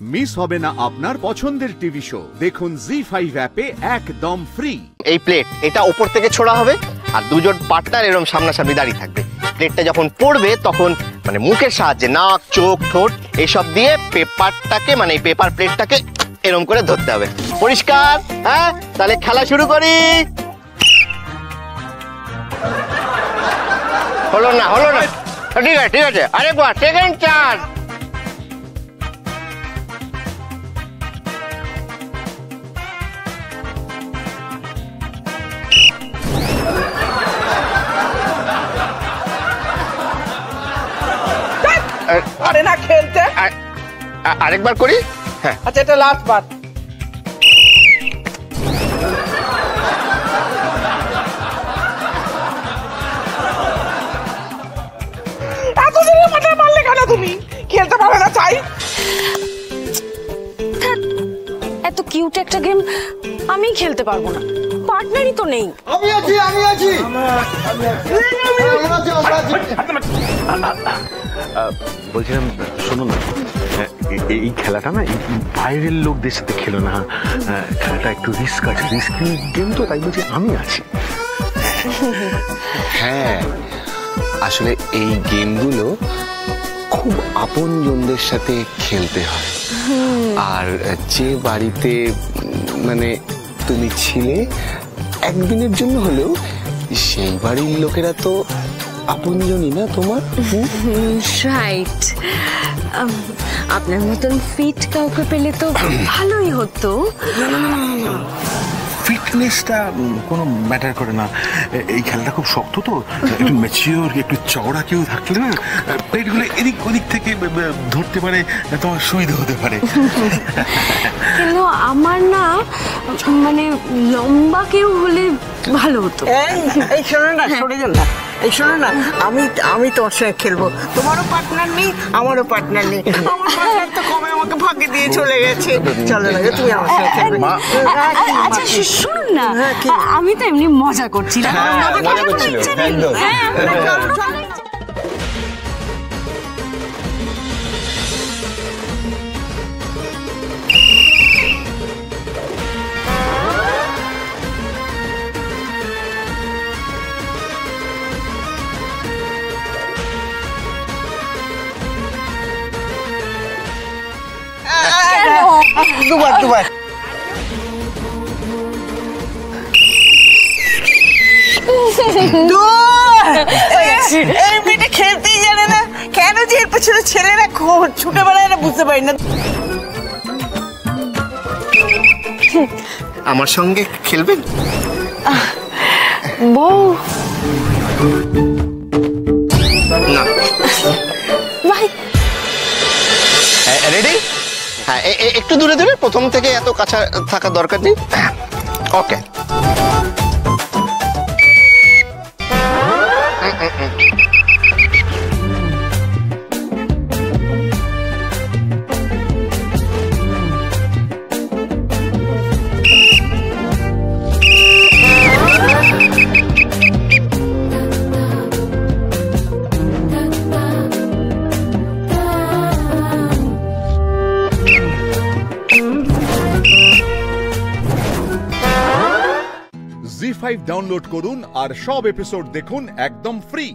Miss হবে না আপনার পছন্দের টিভি শো। দেখুন জি5 অ্যাপে একদম ফ্রি। এই প্লেট এটা উপর থেকে ছোড়া হবে আর দুজন পার্টনার এরকম সামনাসামনি দাঁড়িয়ে থাকবে। প্লেটটা যখন পড়বে তখন মানে মুখের সাহায্যে নাক চোখ ঠোঁট এসব দিয়ে পেপারটাকে মানে এই পেপার প্লেটটাকে এরকম করে ধরতে হবে। পরিষ্কার? হ্যাঁ, তাহলে খেলা শুরু করি। হলো না ঠিক আছে ঠিক আছে, আরেকবার সেকেন্ড চান্স। আরে না খেলতে, আরেকবার করি। হ্যাঁ আচ্ছা এটা লাস্ট বার। এতদিন মাঠে মারলে কেন তুমি? খেলতে পারো না চাই? এত কিউট একটা গেম আমি খেলতে পারবো না, পার্টনারই তো নেই। আমি আছি বলছিলাম শোনো না, এই খেলাটা না বাইরের লোকদের সাথে খেলো না। খেলাটা একটু রিস্ক আছে, রিস্কি গেম তো, তাই বলছি আমি আছি। হ্যাঁ, আসলে এই গেমগুলো খুব আপনজনদের সাথে খেলতে হয়। আর যে বাড়িতে মানে তুমি ছিলে একদিনের জন্য হলেও, সেই বাড়ির লোকেরা তো আপনজনই না তোমার। রাইট, আপনার মতন ফিট কাউকে পেলে তো ভালোই হতো। ফিটনেসটা কোনো ম্যাটার করে না, এই খেলাটা খুব শক্ত তো, একটু ম্যাচিওর একটু চওড়া কেউ থাকলে না পেটগুলো এদিক ওদিক থেকে ধরতে পারে, তোমার সুবিধা হতে পারে। কিন্তু আমার না মানে লম্বা কেউ হলে ভালো হতো। এই শোনো না, সরে যান না। এই শোনো না, আমি তোমার সঙ্গে খেলবো। তোমারও পার্টনার নেই, আমারও পার্টনার নেই। আমার পার্টনার তো কবে আমাকে ফাঁকি দিয়ে চলে গেছে। চলো না, তুমি আমার সঙ্গে খেলবে। আচ্ছা শুনুন না, আমি তো এমনি মজা করছিলাম। মজা করছিল একদম। দুবার এই মেয়েটা খেলতেই জানে না কেন, যে এর পেছনে ছেলেরা ছুটে বেড়ায় না বুঝতে পারি না। আমার সঙ্গে খেলবেন? বউ না। ভাই রেডি? হ্যাঁ, একটু দূরে দূরে, প্রথম থেকে এত কাছে থাকার দরকার নেই। ওকে। জি5 ডাউনলোড করুন আর সব এপিসোড দেখুন একদম ফ্রি।